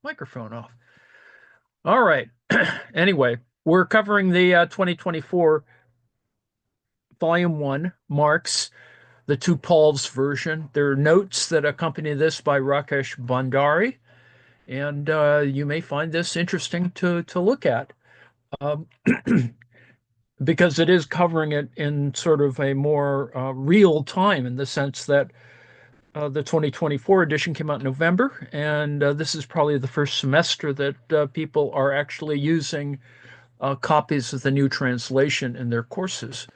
Microphone off. All right. Anyway, we're covering the 2024 Volume 1, Marx, the two Pauls version. There are notes that accompany this by Rakesh Bhandari, and you may find this interesting to look at um, because it is covering it in sort of a more real time in the sense that the 2024 edition came out in November, and this is probably the first semester that people are actually using copies of the new translation in their courses.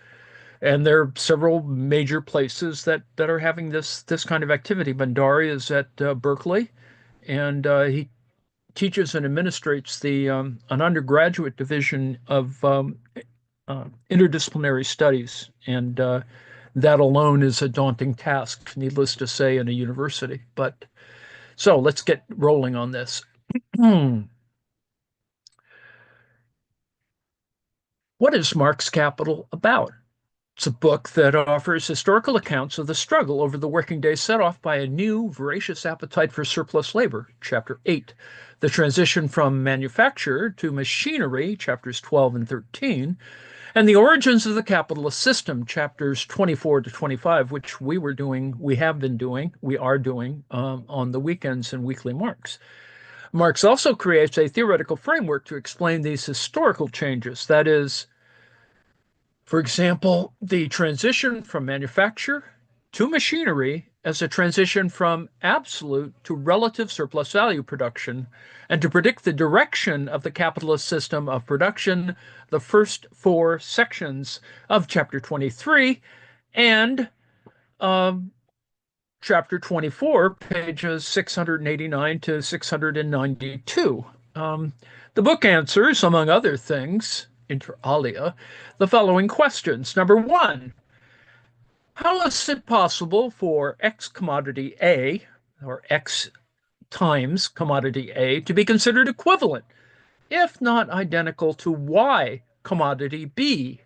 And there are several major places that are having this kind of activity. Bandari is at Berkeley, and he teaches and administrates the an undergraduate division of interdisciplinary studies, and that alone is a daunting task, needless to say, in a university. But so let's get rolling on this. What is Marx Capital about? It's a book that offers historical accounts of the struggle over the working day set off by a new, voracious appetite for surplus labor, Chapter 8, the transition from manufacture to machinery, Chapters 12 and 13, and the origins of the capitalist system, Chapters 24 to 25, which we are doing on the weekends in Weekly Marx. Marx also creates a theoretical framework to explain these historical changes, that is, for example, the transition from manufacture to machinery as a transition from absolute to relative surplus value production, and to predict the direction of the capitalist system of production, the first four sections of Chapter 23 and Chapter 24, pages 689 to 692. The book answers, among other things, inter alia, the following questions. Number one, how is it possible for X commodity A, or X times commodity A, to be considered equivalent, if not identical, to Y commodity B?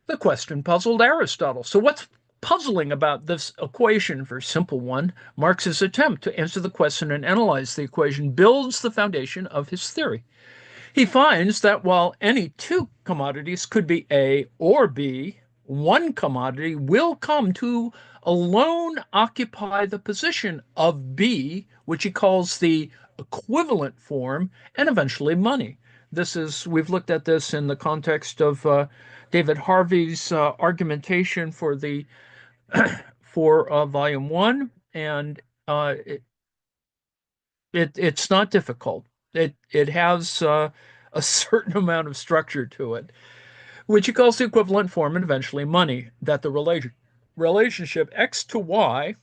The question puzzled Aristotle. So what's puzzling about this equation? For a simple one, Marx's attempt to answer the question and analyze the equation builds the foundation of his theory. He finds that while any two commodities could be A or B, one commodity will come to alone occupy the position of B, which he calls the equivalent form, and eventually money. We've looked at this in the context of David Harvey's argumentation for Volume 1, and it's not difficult. It has a certain amount of structure to it, which he calls the equivalent form and eventually money, that the relationship X to Y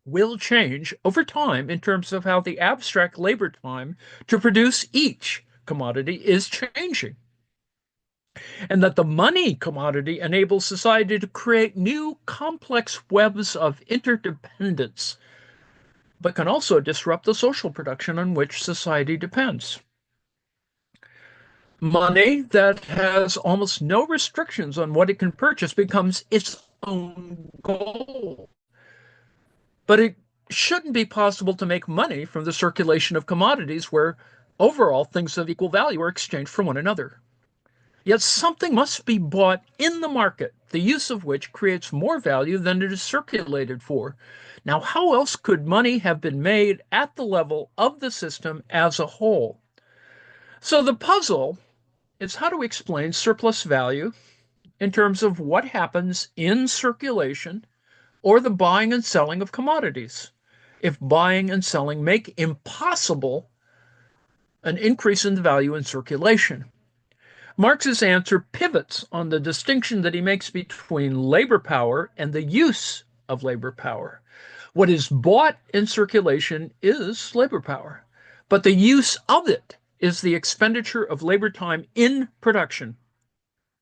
will change over time in terms of how the abstract labor time to produce each commodity is changing, and that the money commodity enables society to create new complex webs of interdependence, but can also disrupt the social production on which society depends. Money that has almost no restrictions on what it can purchase becomes its own goal. But it shouldn't be possible to make money from the circulation of commodities where overall things of equal value are exchanged for one another. Yet something must be bought in the market, the use of which creates more value than it is circulated for. Now, how else could money have been made at the level of the system as a whole? So the puzzle is how to explain surplus value in terms of what happens in circulation or the buying and selling of commodities. If buying and selling make impossible an increase in the value in circulation. Marx's answer pivots on the distinction that he makes between labor power and the use of labor power. What is bought in circulation is labor power, but the use of it is the expenditure of labor time in production.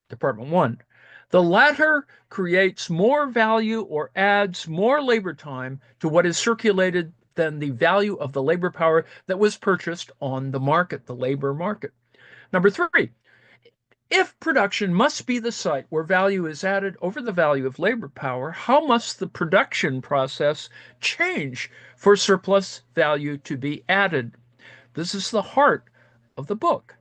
Department 1. The latter creates more value or adds more labor time to what is circulated than the value of the labor power that was purchased on the market, the labor market. Number 3. If production must be the site where value is added over the value of labor power, how must the production process change for surplus value to be added? This is the heart of the book.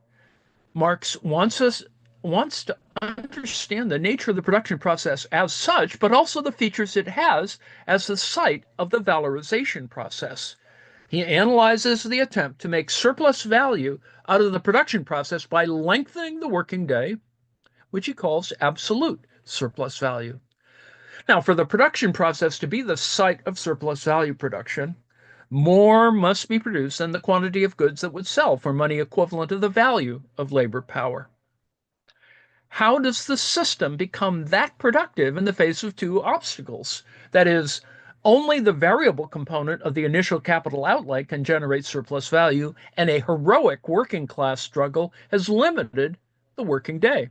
Marx wants to understand the nature of the production process as such, but also the features it has as the site of the valorization process. He analyzes the attempt to make surplus value out of the production process by lengthening the working day, which he calls absolute surplus value. Now, for the production process to be the site of surplus value production, more must be produced than the quantity of goods that would sell for money equivalent to the value of labor power. How does the system become that productive in the face of two obstacles? That is, only the variable component of the initial capital outlay can generate surplus value, and a heroic working class struggle has limited the working day.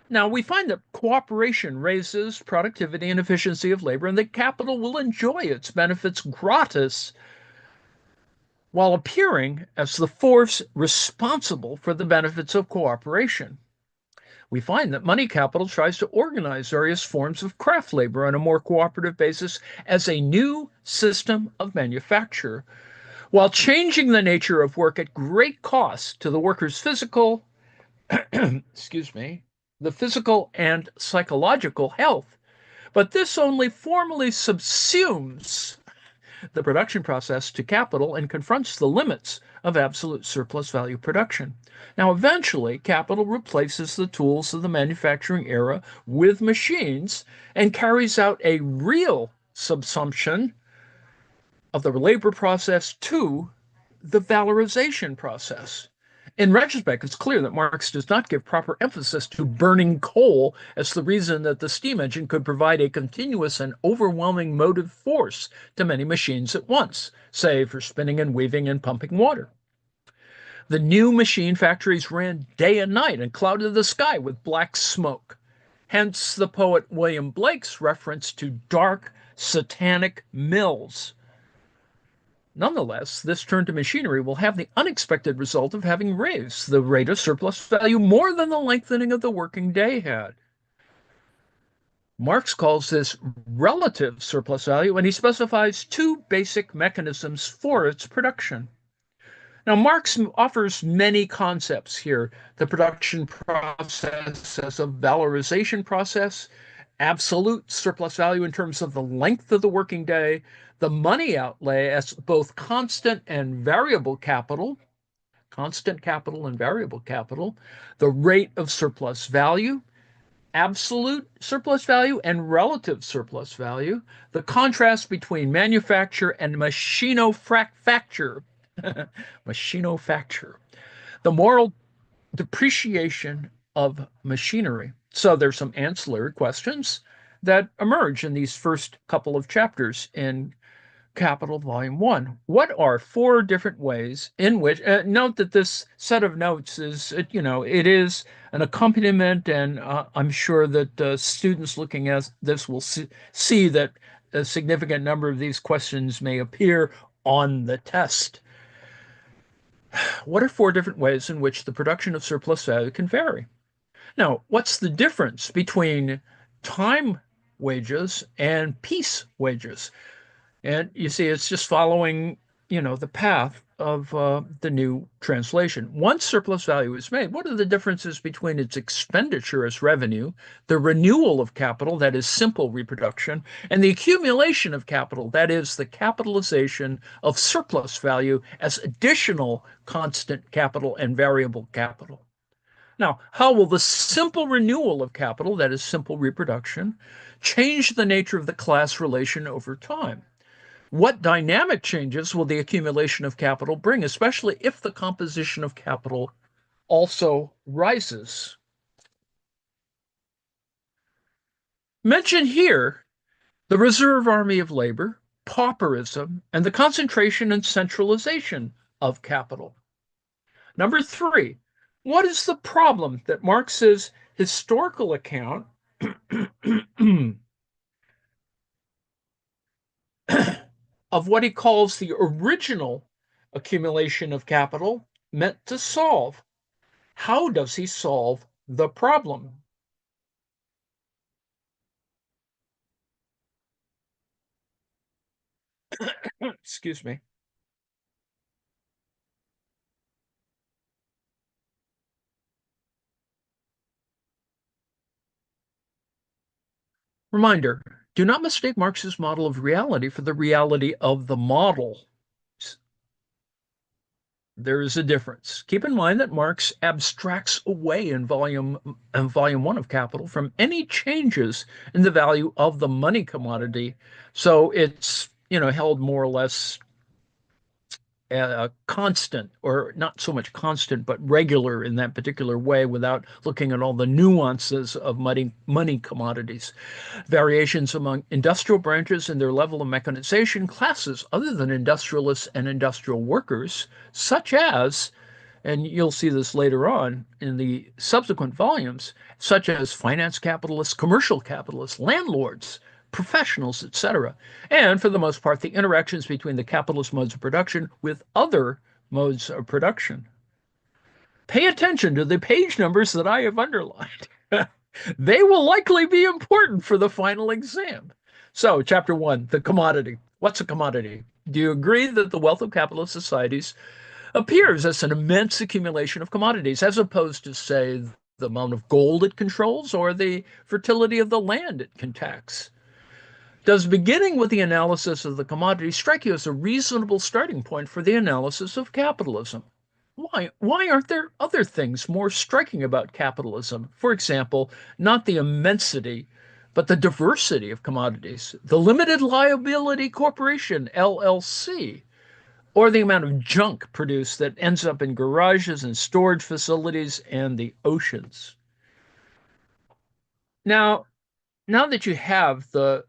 Now, we find that cooperation raises productivity and efficiency of labor, and that capital will enjoy its benefits gratis while appearing as the force responsible for the benefits of cooperation. We find that money capital tries to organize various forms of craft labor on a more cooperative basis as a new system of manufacture, while changing the nature of work at great cost to the worker's physical, excuse me, the physical and psychological health. But this only formally subsumes the production process to capital and confronts the limits of absolute surplus value production. Now, eventually, capital replaces the tools of the manufacturing era with machines and carries out a real subsumption of the labor process to the valorization process. In retrospect, it's clear that Marx does not give proper emphasis to burning coal as the reason that the steam engine could provide a continuous and overwhelming motive force to many machines at once, say for spinning and weaving and pumping water. The new machine factories ran day and night and clouded the sky with black smoke. Hence the poet William Blake's reference to dark, satanic mills. Nonetheless, this turn to machinery will have the unexpected result of having raised the rate of surplus value more than the lengthening of the working day had. Marx calls this relative surplus value, and he specifies two basic mechanisms for its production. Now, Marx offers many concepts here: the production process as a valorization process, absolute surplus value in terms of the length of the working day, the money outlay as both constant and variable capital, constant capital and variable capital, the rate of surplus value, absolute surplus value and relative surplus value, the contrast between manufacture and machinofacture, machinofacture, the moral depreciation of machinery. So there's some ancillary questions that emerge in these first couple of chapters in Capital Volume I. What are four different ways in which, note that this set of notes is, it is an accompaniment, and I'm sure that students looking at this will see that a significant number of these questions may appear on the test. What are four different ways in which the production of surplus value can vary? Now, what's the difference between time wages and piece wages? And you see, it's just following, the path of the new translation. Once surplus value is made, what are the differences between its expenditure as revenue, the renewal of capital, that is simple reproduction, and the accumulation of capital, that is the capitalization of surplus value as additional constant capital and variable capital? Now, how will the simple renewal of capital, that is simple reproduction, change the nature of the class relation over time? What dynamic changes will the accumulation of capital bring, especially if the composition of capital also rises? Mention here the reserve army of labor, pauperism, and the concentration and centralization of capital. Number three, what is the problem that Marx's historical account of what he calls the original accumulation of capital meant to solve? How does he solve The problem, excuse me. Reminder, do not mistake Marx's model of reality for the reality of the model. There is a difference. Keep in mind that Marx abstracts away in volume one of Capital from any changes in the value of the money commodity. So it's, held more or less constant, or not so much constant, but regular in that particular way without looking at all the nuances of money commodities. Variations among industrial branches and their level of mechanization, classes other than industrialists and industrial workers, such as, and you'll see this later on in the subsequent volumes, such as finance capitalists, commercial capitalists, landlords, professionals, etc. And for the most part, the interactions between the capitalist modes of production with other modes of production. Pay attention to the page numbers that I have underlined. They will likely be important for the final exam. So, chapter one, the commodity. What's a commodity? Do you agree that the wealth of capitalist societies appears as an immense accumulation of commodities, as opposed to, say, the amount of gold it controls or the fertility of the land it can tax? Does beginning with the analysis of the commodity strike you as a reasonable starting point for the analysis of capitalism? Why aren't there other things more striking about capitalism? For example, not the immensity, but the diversity of commodities, the limited liability corporation, LLC, or the amount of junk produced that ends up in garages and storage facilities and the oceans. Now, now that you have the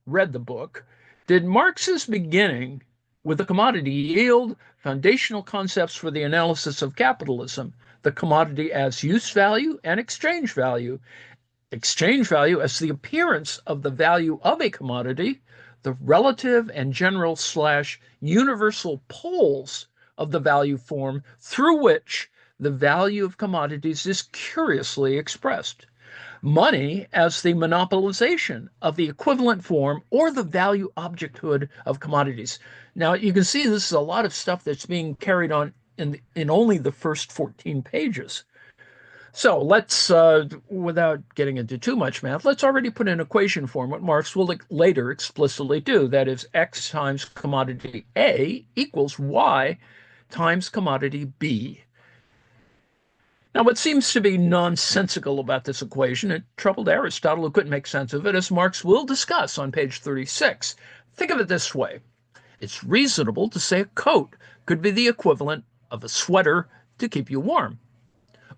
read the book, did Marx's beginning with the commodity yield foundational concepts for the analysis of capitalism, the commodity as use value and exchange value as the appearance of the value of a commodity, the relative and general slash universal poles of the value form through which the value of commodities is curiously expressed? Money as the monopolization of the equivalent form or the value objecthood of commodities. Now, you can see this is a lot of stuff that's being carried on in only the first 14 pages. So let's, without getting into too much math, let's already put in equation form what Marx will later explicitly do. That is, X times commodity A equals Y times commodity B. Now, what seems to be nonsensical about this equation, it troubled Aristotle, who couldn't make sense of it, as Marx will discuss on page 36. Think of it this way. It's reasonable to say a coat could be the equivalent of a sweater to keep you warm,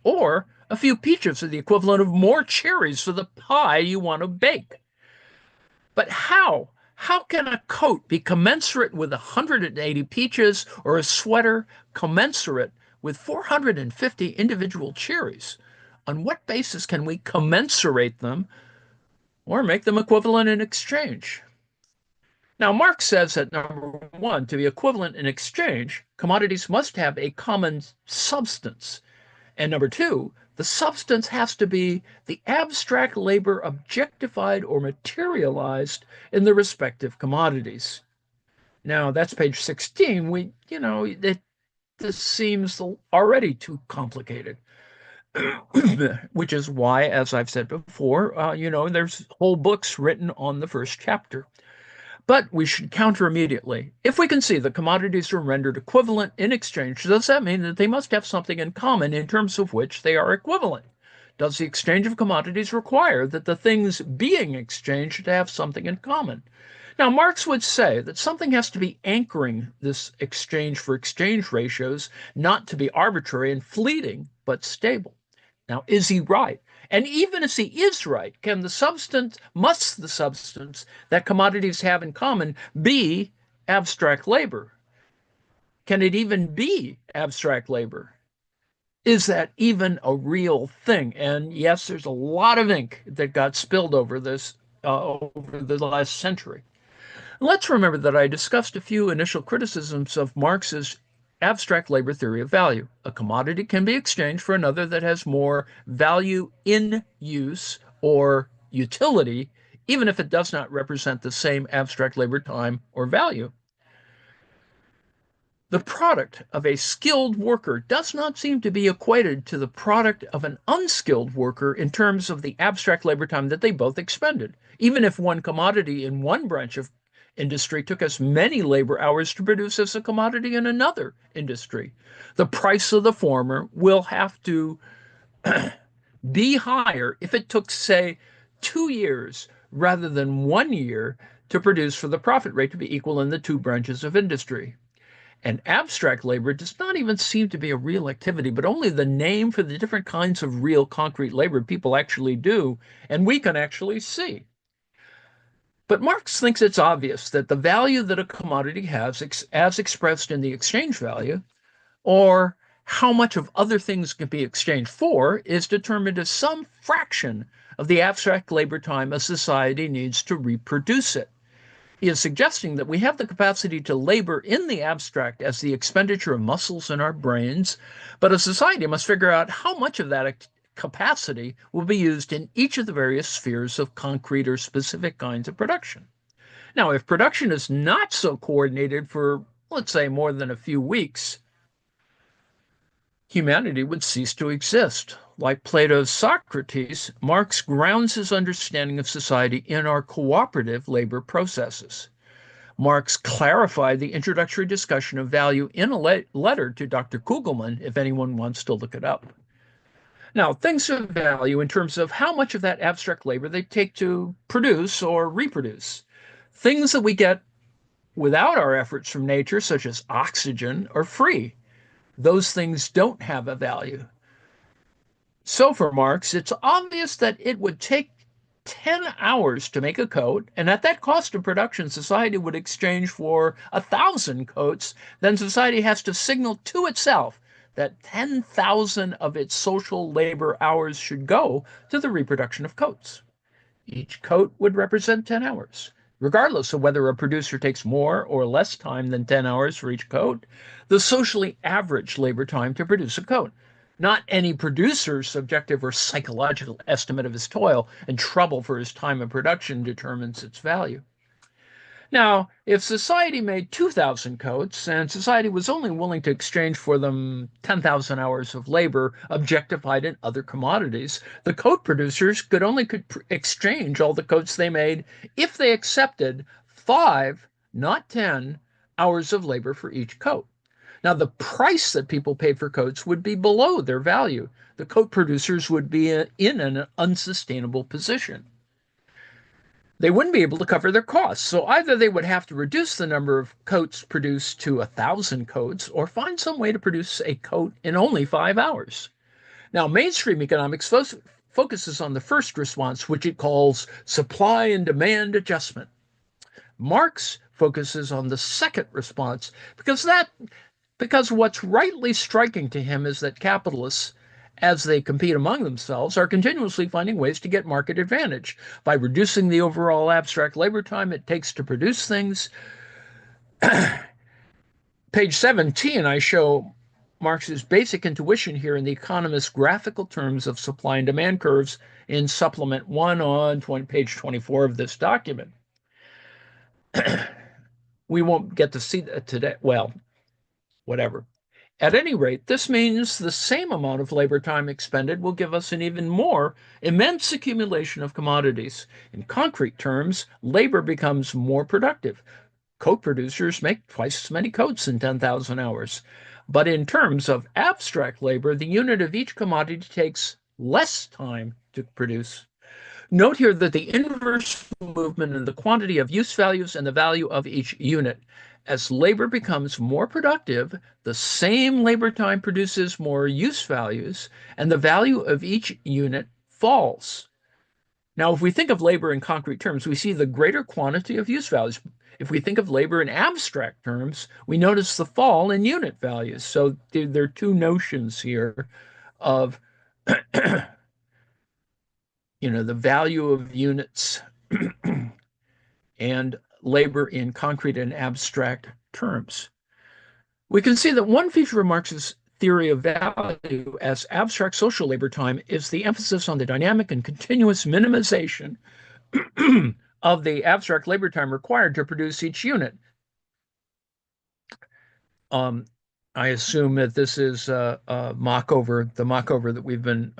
or a few peaches are the equivalent of more cherries for the pie you want to bake. But how? How can a coat be commensurate with 180 peaches or a sweater commensurate with 450 individual cherries? On what basis can we commensurate them or make them equivalent in exchange? Now, Marx says that number one, to be equivalent in exchange, commodities must have a common substance. And number two, the substance has to be the abstract labor objectified or materialized in the respective commodities. Now, that's page 16. This seems already too complicated, which is why, as I've said before, there's whole books written on the first chapter. But we should counter immediately. If we can see that commodities are rendered equivalent in exchange, does that mean that they must have something in common in terms of which they are equivalent? Does the exchange of commodities require that the things being exchanged have something in common? Now, Marx would say that something has to be anchoring this exchange for exchange ratios, not to be arbitrary and fleeting, but stable. Now, is he right? And even if he is right, must the substance that commodities have in common be abstract labor? Can it even be abstract labor? Is that even a real thing? And yes, there's a lot of ink that got spilled over this over the last century. Let's remember that I discussed a few initial criticisms of Marx's abstract labor theory of value. A commodity can be exchanged for another that has more value in use or utility, even if it does not represent the same abstract labor time or value. The product of a skilled worker does not seem to be equated to the product of an unskilled worker in terms of the abstract labor time that they both expended. Even if one commodity in one branch of industry took as many labor hours to produce as a commodity in another industry, the price of the former will have to be higher if it took, say, 2 years rather than 1 year to produce for the profit rate to be equal in the two branches of industry. And abstract labor does not even seem to be a real activity, but only the name for the different kinds of real concrete labor people actually do, and we can actually see. But Marx thinks it's obvious that the value that a commodity has, as expressed in the exchange value, or how much of other things can be exchanged for, is determined as some fraction of the abstract labor time a society needs to reproduce it. He is suggesting that we have the capacity to labor in the abstract as the expenditure of muscles in our brains, but a society must figure out how much of that capacity will be used in each of the various spheres of concrete or specific kinds of production. Now, if production is not so coordinated for, let's say, more than a few weeks, humanity would cease to exist. Like Plato's Socrates, Marx grounds his understanding of society in our cooperative labor processes. Marx clarified the introductory discussion of value in a letter to Dr. Kugelman, if anyone wants to look it up. Now, things of value in terms of how much of that abstract labor they take to produce or reproduce. Things that we get without our efforts from nature, such as oxygen, are free. Those things don't have a value. So for Marx, it's obvious that it would take 10 hours to make a coat, and at that cost of production, society would exchange for 1,000 coats. Then society has to signal to itself that 10,000 of its social labor hours should go to the reproduction of coats. Each coat would represent 10 hours. Regardless of whether a producer takes more or less time than 10 hours for each coat, the socially average labor time to produce a coat. Not any producer's subjective or psychological estimate of his toil and trouble for his time of production determines its value. Now, if society made 2,000 coats and society was only willing to exchange for them 10,000 hours of labor objectified in other commodities, the coat producers could exchange all the coats they made if they accepted 5, not 10, hours of labor for each coat. Now, the price that people paid for coats would be below their value. The coat producers would be in an unsustainable position. They wouldn't be able to cover their costs. So either they would have to reduce the number of coats produced to 1,000 coats or find some way to produce a coat in only 5 hours. Now, mainstream economics focuses on the first response, which it calls supply and demand adjustment. Marx focuses on the second response because what's rightly striking to him is that capitalists, as they compete among themselves, are continuously finding ways to get market advantage by reducing the overall abstract labor time it takes to produce things. Page 17, I show Marx's basic intuition here in the economist's graphical terms of supply and demand curves in supplement 1 on page 24 of this document. We won't get to see that today. Well, whatever. At any rate, this means the same amount of labor time expended will give us an even more immense accumulation of commodities. In concrete terms, labor becomes more productive. Coat producers make twice as many coats in 10,000 hours. But in terms of abstract labor, the unit of each commodity takes less time to produce. Note here that the inverse movement in the quantity of use values and the value of each unit. As labor becomes more productive, the same labor time produces more use values, and the value of each unit falls. Now, if we think of labor in concrete terms, we see the greater quantity of use values. If we think of labor in abstract terms, we notice the fall in unit values. So there are two notions here of the value of units and labor in concrete and abstract terms. We can see that one feature of Marx's theory of value as abstract social labor time is the emphasis on the dynamic and continuous minimization of the abstract labor time required to produce each unit. Um, I assume that this is the Mach-over that we've been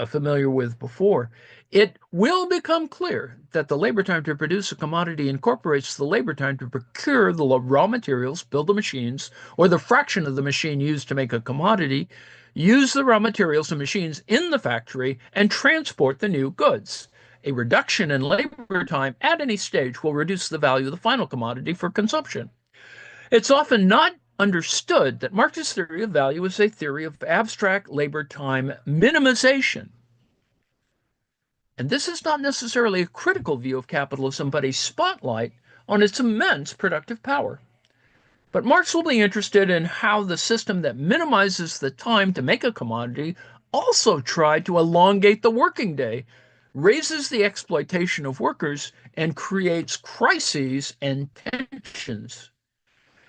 familiar with before. It will become clear that the labor time to produce a commodity incorporates the labor time to procure the raw materials, build the machines, or the fraction of the machine used to make a commodity, use the raw materials and machines in the factory, and transport the new goods. A reduction in labor time at any stage will reduce the value of the final commodity for consumption. It's often not understood that Marx's theory of value is a theory of abstract labor time minimization. And this is not necessarily a critical view of capitalism, but a spotlight on its immense productive power. But Marx will be interested in how the system that minimizes the time to make a commodity also tried to elongate the working day, raises the exploitation of workers, and creates crises and tensions.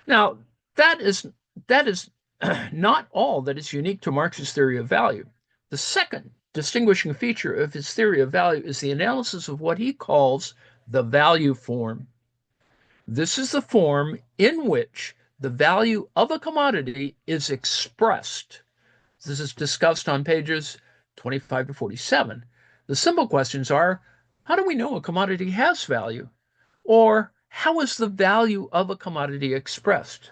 Now, that is not all that is unique to Marx's theory of value. The second distinguishing feature of his theory of value is the analysis of what he calls the value form. This is the form in which the value of a commodity is expressed. This is discussed on pages 25 to 47. The simple questions are, how do we know a commodity has value? Or how is the value of a commodity expressed?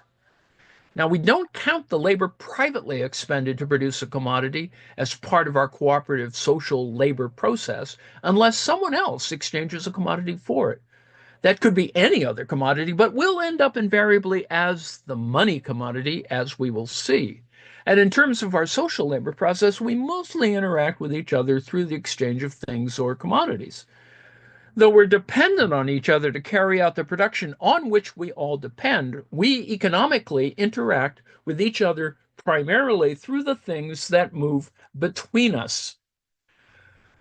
Now, we don't count the labor privately expended to produce a commodity as part of our cooperative social labor process unless someone else exchanges a commodity for it. That could be any other commodity, but will end up invariably as the money commodity, as we will see. And in terms of our social labor process, we mostly interact with each other through the exchange of things or commodities. Though we're dependent on each other to carry out the production on which we all depend, we economically interact with each other primarily through the things that move between us.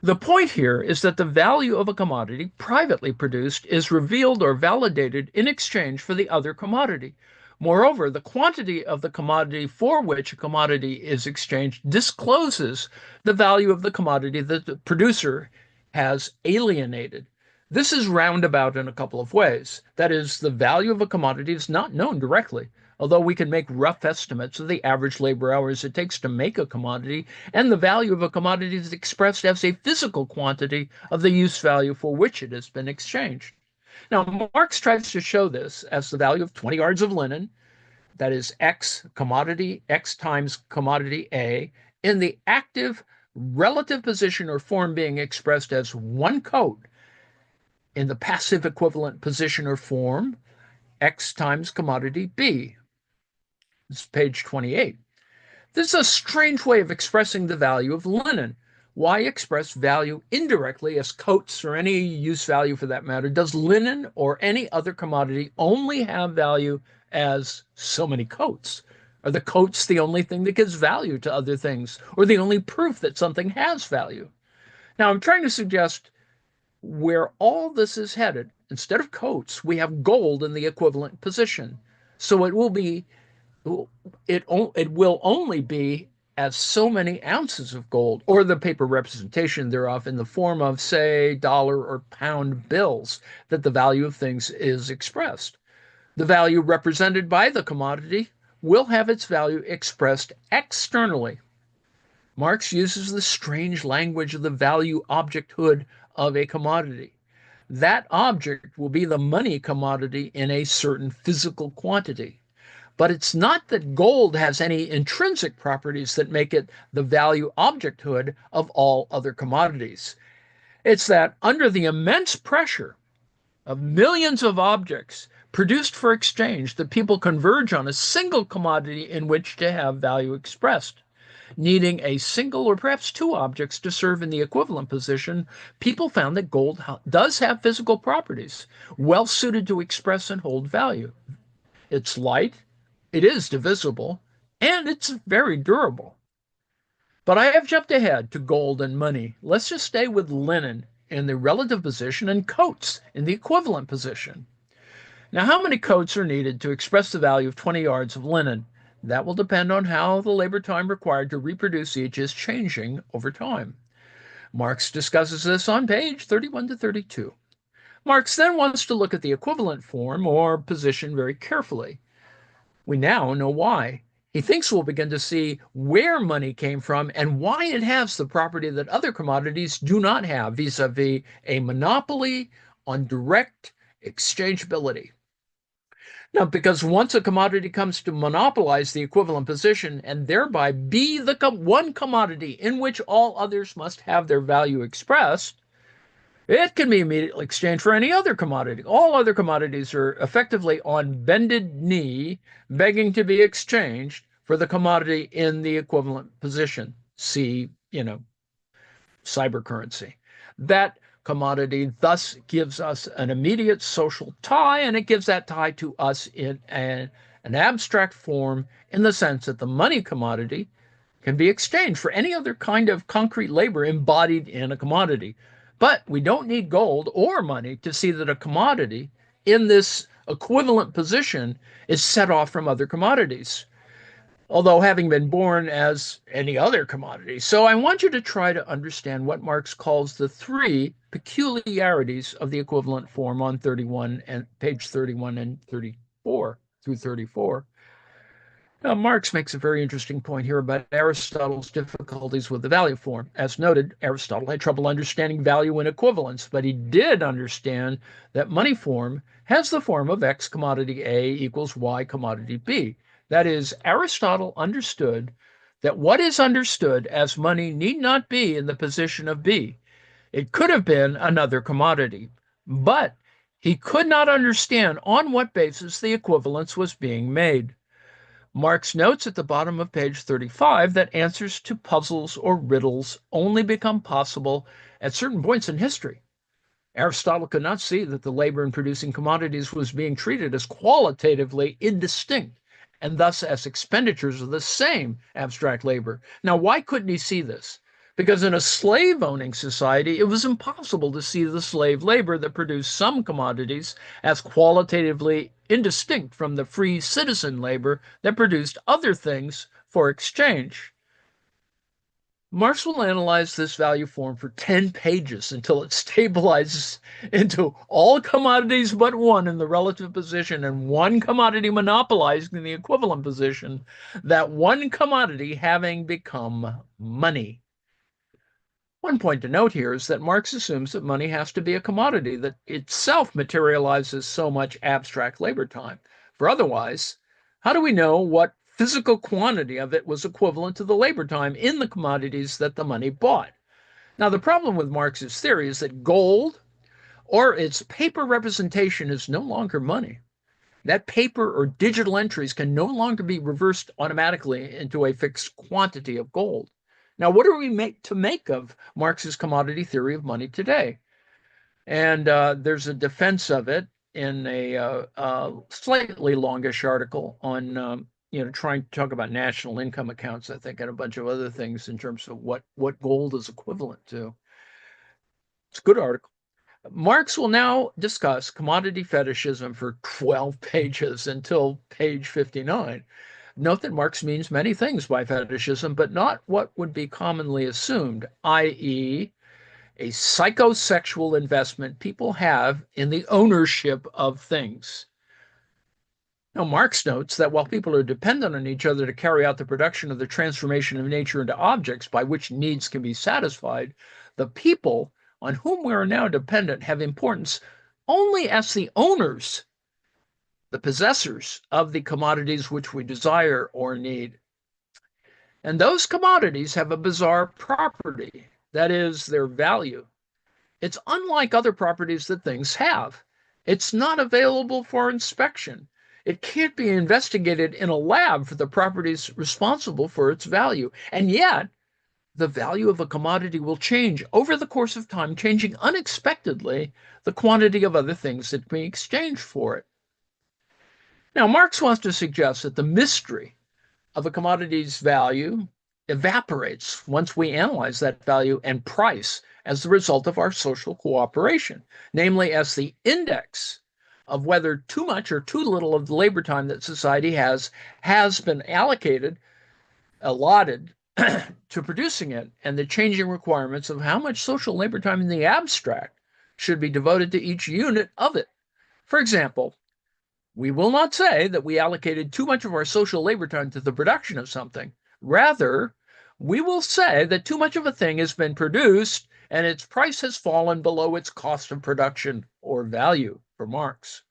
The point here is that the value of a commodity privately produced is revealed or validated in exchange for the other commodity. Moreover, the quantity of the commodity for which a commodity is exchanged discloses the value of the commodity that the producer has alienated. This is roundabout in a couple of ways. That is, the value of a commodity is not known directly, although we can make rough estimates of the average labor hours it takes to make a commodity, and the value of a commodity is expressed as a physical quantity of the use value for which it has been exchanged. Now, Marx tries to show this as the value of 20 yards of linen, that is X commodity, X times commodity A, in the active relative position or form being expressed as one coat, in the passive equivalent position or form, X times commodity B. This is page 28. This is a strange way of expressing the value of linen. Why express value indirectly as coats or any use value for that matter? Does linen or any other commodity only have value as so many coats? Are the coats the only thing that gives value to other things, or the only proof that something has value? Now, I'm trying to suggest where all this is headed. Instead of coats, we have gold in the equivalent position. So it will only be as so many ounces of gold, or the paper representation thereof in the form of, say, dollar or pound bills, that the value of things is expressed. The value represented by the commodity will have its value expressed externally. Marx uses the strange language of the value objecthood of a commodity. That object will be the money commodity in a certain physical quantity. But it's not that gold has any intrinsic properties that make it the value objecthood of all other commodities. It's that under the immense pressure of millions of objects produced for exchange, that people converge on a single commodity in which to have value expressed. Needing a single or perhaps two objects to serve in the equivalent position, people found that gold does have physical properties well suited to express and hold value. It's light, it is divisible, and it's very durable. But I have jumped ahead to gold and money. Let's just stay with linen in the relative position and coats in the equivalent position. Now, how many coats are needed to express the value of 20 yards of linen? That will depend on how the labor time required to reproduce each is changing over time. Marx discusses this on page 31 to 32. Marx then wants to look at the equivalent form or position very carefully. We now know why. He thinks we'll begin to see where money came from and why it has the property that other commodities do not have vis-a-vis a monopoly on direct exchangeability. Now, because once a commodity comes to monopolize the equivalent position and thereby be the one commodity in which all others must have their value expressed, it can be immediately exchanged for any other commodity. All other commodities are effectively on bended knee, begging to be exchanged for the commodity in the equivalent position. See, cyber currency. That commodity thus gives us an immediate social tie, and it gives that tie to us in an abstract form in the sense that the money commodity can be exchanged for any other kind of concrete labor embodied in a commodity. But we don't need gold or money to see that a commodity in this equivalent position is set off from other commodities, although having been born as any other commodity. So I want you to try to understand what Marx calls the three peculiarities of the equivalent form on 31 and page 31 and 34 through 34. Now, Marx makes a very interesting point here about Aristotle's difficulties with the value form. As noted, Aristotle had trouble understanding value in equivalence, but he did understand that money form has the form of X commodity A equals Y commodity B. That is, Aristotle understood that what is understood as money need not be in the position of B. It could have been another commodity, but he could not understand on what basis the equivalence was being made. Marx notes at the bottom of page 35 that answers to puzzles or riddles only become possible at certain points in history. Aristotle could not see that the labor in producing commodities was being treated as qualitatively indistinct and thus as expenditures of the same abstract labor. Now, why couldn't he see this? Because in a slave-owning society, it was impossible to see the slave labor that produced some commodities as qualitatively indistinct from the free citizen labor that produced other things for exchange. Marx will analyze this value form for 10 pages until it stabilizes into all commodities but one in the relative position and one commodity monopolizing the equivalent position, that one commodity having become money. One point to note here is that Marx assumes that money has to be a commodity that itself materializes so much abstract labor time. For otherwise, how do we know what physical quantity of it was equivalent to the labor time in the commodities that the money bought? Now, the problem with Marx's theory is that gold or its paper representation is no longer money. That paper or digital entries can no longer be reversed automatically into a fixed quantity of gold. Now, what are we to make of Marx's commodity theory of money today? And there's a defense of it in a slightly longish article on, trying to talk about national income accounts, I think, and a bunch of other things in terms of what gold is equivalent to. It's a good article. Marx will now discuss commodity fetishism for 12 pages until page 59. Note that Marx means many things by fetishism, but not what would be commonly assumed, i.e., a psychosexual investment people have in the ownership of things. Now, Marx notes that while people are dependent on each other to carry out the production of the transformation of nature into objects by which needs can be satisfied, the people on whom we are now dependent have importance only as the owners, the possessors of the commodities which we desire or need. And those commodities have a bizarre property, that is, their value. It's unlike other properties that things have. It's not available for inspection. It can't be investigated in a lab for the properties responsible for its value. And yet, the value of a commodity will change over the course of time, changing unexpectedly the quantity of other things that can be exchanged for it. Now, Marx wants to suggest that the mystery of a commodity's value evaporates once we analyze that value and price as the result of our social cooperation, namely as the index of whether too much or too little of the labor time that society has been allotted to producing it, and the changing requirements of how much social labor time in the abstract should be devoted to each unit of it. For example, we will not say that we allocated too much of our social labor time to the production of something. Rather, we will say that too much of a thing has been produced and its price has fallen below its cost of production or value for Marx.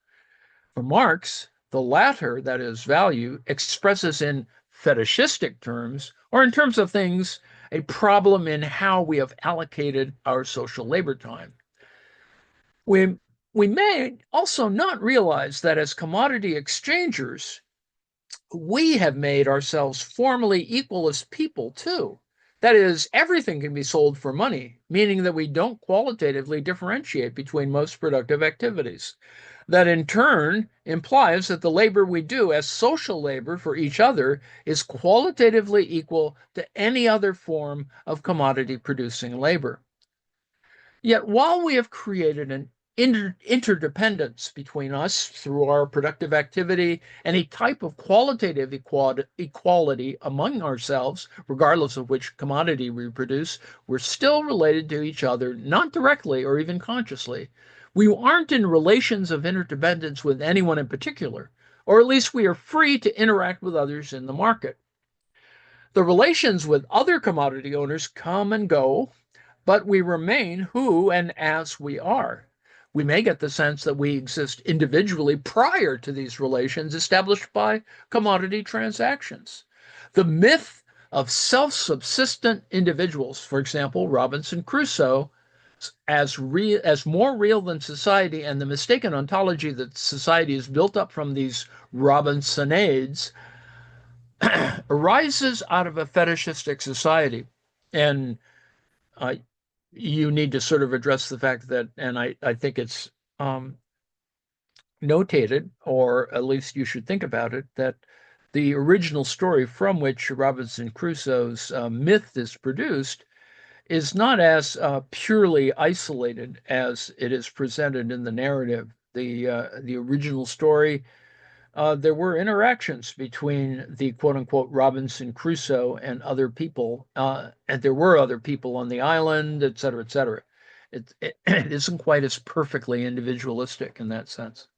For Marx, the latter, that is, value, expresses in fetishistic terms, or in terms of things, a problem in how we have allocated our social labor time. We, we may also not realize that as commodity exchangers, we have made ourselves formally equal as people too. That is, everything can be sold for money, meaning that we don't qualitatively differentiate between most productive activities. That in turn implies that the labor we do as social labor for each other is qualitatively equal to any other form of commodity producing labor. Yet while we have created an interdependence between us through our productive activity and a type of qualitative equality among ourselves, regardless of which commodity we produce, we're still related to each other, not directly or even consciously. We aren't in relations of interdependence with anyone in particular, or at least we are free to interact with others in the market. The relations with other commodity owners come and go, but we remain who and as we are. We may get the sense that we exist individually prior to these relations established by commodity transactions. The myth of self-subsistent individuals, for example, Robinson Crusoe, as more real than society, and the mistaken ontology that society is built up from these Robinsonades arises out of a fetishistic society. And uh, you need to sort of address the fact that, and I think it's notated, or at least you should think about it, that the original story from which Robinson Crusoe's myth is produced is not as purely isolated as it is presented in the narrative. The original story, there were interactions between the quote unquote Robinson Crusoe and other people, and there were other people on the island, et cetera, et cetera. It isn't quite as perfectly individualistic in that sense.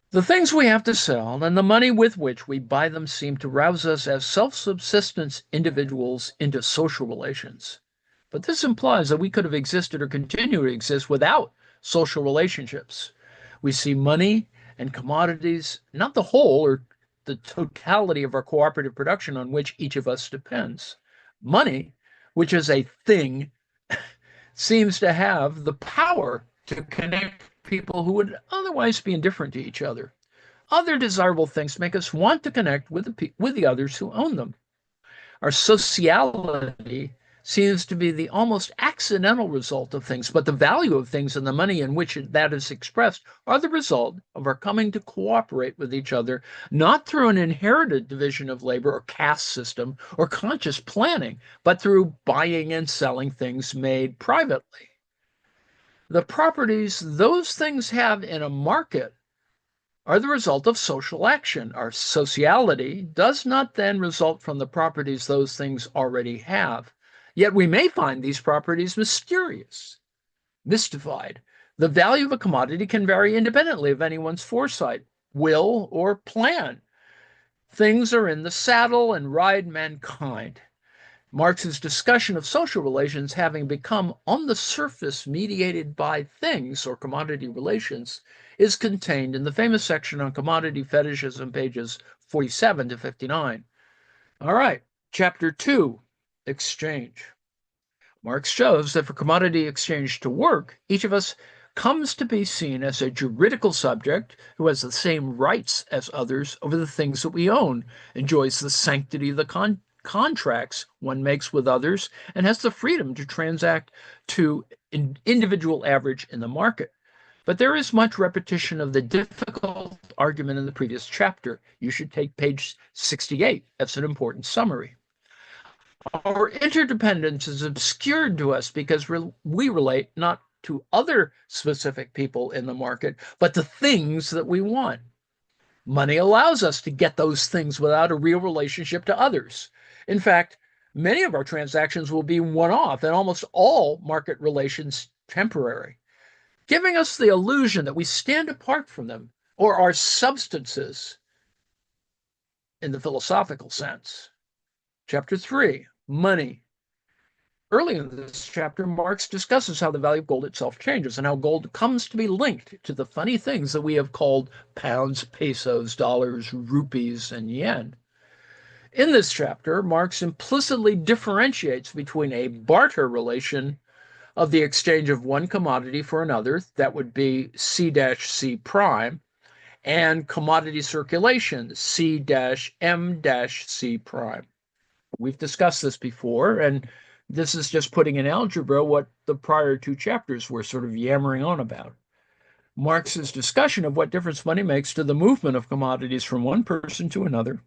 The things we have to sell and the money with which we buy them seem to rouse us as self-subsistence individuals into social relations. But this implies that we could have existed or continue to exist without social relationships. We see money and commodities, not the whole or the totality of our cooperative production on which each of us depends. Money, which is a thing, seems to have the power to connect people who would otherwise be indifferent to each other. Other desirable things make us want to connect with the others who own them. Our sociality seems to be the almost accidental result of things, but the value of things and the money in which that is expressed are the result of our coming to cooperate with each other, not through an inherited division of labor or caste system or conscious planning, but through buying and selling things made privately. The properties those things have in a market are the result of social action. Our sociality does not then result from the properties those things already have. Yet we may find these properties mysterious, mystified. The value of a commodity can vary independently of anyone's foresight, will, or plan. Things are in the saddle and ride mankind. Marx's discussion of social relations having become on the surface mediated by things or commodity relations is contained in the famous section on commodity fetishism, pages 47 to 59. All right, chapter 2, exchange. Marx shows that for commodity exchange to work, each of us comes to be seen as a juridical subject who has the same rights as others over the things that we own, enjoys the sanctity of the contracts one makes with others, and has the freedom to transact to individual average in the market. But there is much repetition of the difficult argument in the previous chapter. You should take page 68. That's an important summary. Our interdependence is obscured to us because we relate not to other specific people in the market, but the things that we want. Money allows us to get those things without a real relationship to others. In fact, many of our transactions will be one-off and almost all market relations temporary, giving us the illusion that we stand apart from them or are substances in the philosophical sense. Chapter 3, Money. Early in this chapter, Marx discusses how the value of gold itself changes and how gold comes to be linked to the funny things that we have called pounds, pesos, dollars, rupees, and yen. In this chapter, Marx implicitly differentiates between a barter relation of the exchange of one commodity for another, that would be C-C prime, and commodity circulation, C-M-C prime. We've discussed this before, and this is just putting in algebra what the prior two chapters were sort of yammering on about. Marx's discussion of what difference money makes to the movement of commodities from one person to another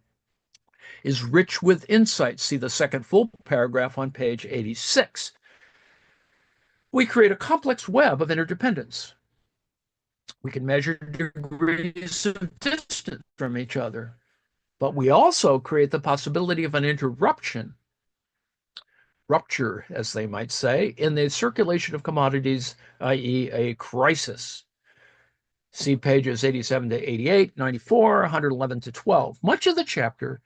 is rich with insights. See the second full paragraph on page 86. We create a complex web of interdependence. We can measure degrees of distance from each other, but we also create the possibility of an rupture, as they might say, in the circulation of commodities, i.e. a crisis. See pages 87 to 88, 94, 111 to 12. Much of the chapter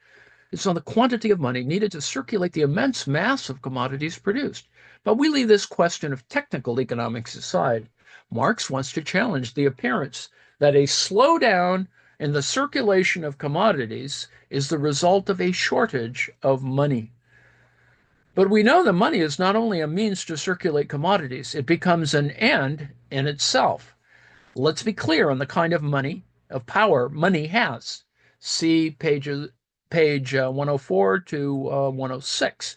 is on the quantity of money needed to circulate the immense mass of commodities produced. But we leave this question of technical economics aside. Marx wants to challenge the appearance that a slowdown in the circulation of commodities is the result of a shortage of money. But we know that money is not only a means to circulate commodities, it becomes an end in itself. Let's be clear on the kind of power money has. See page 104 to 106.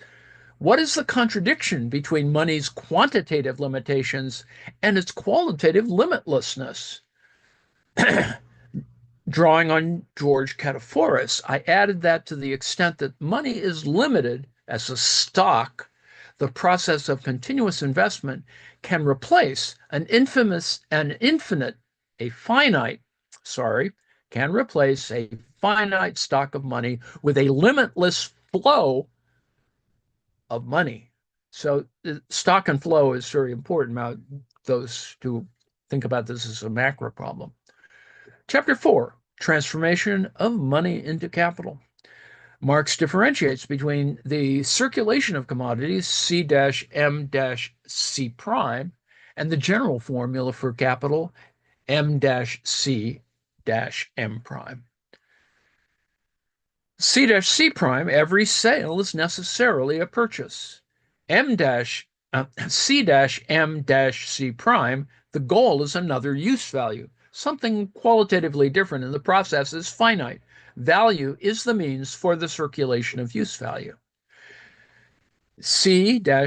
What is the contradiction between money's quantitative limitations and its qualitative limitlessness? Drawing on George Kataforis, I added that to the extent that money is limited as a stock, the process of continuous investment can replace a finite stock of money with a limitless flow of money. So stock and flow is very important. Now, those who think about this as a macro problem. Chapter 4, Transformation of Money into Capital. Marx differentiates between the circulation of commodities, C-M-C prime, and the general formula for capital, M-C-M prime. C-C prime, every sale is necessarily a purchase. C-M-C prime, the goal is another use value. Something qualitatively different, and the process is finite. Value is the means for the circulation of use value. C-M-C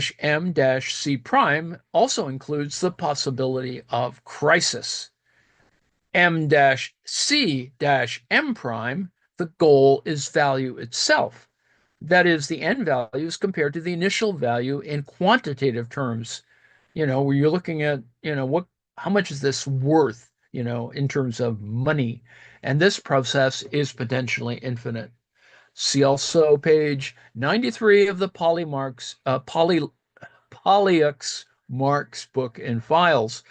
prime also includes the possibility of crisis. M-C-M prime, the goal is value itself. That is, the end value is compared to the initial value in quantitative terms. Where you're looking at, how much is this worth, in terms of money. And this process is potentially infinite. See also page 93 of the Polyux Marx book and files.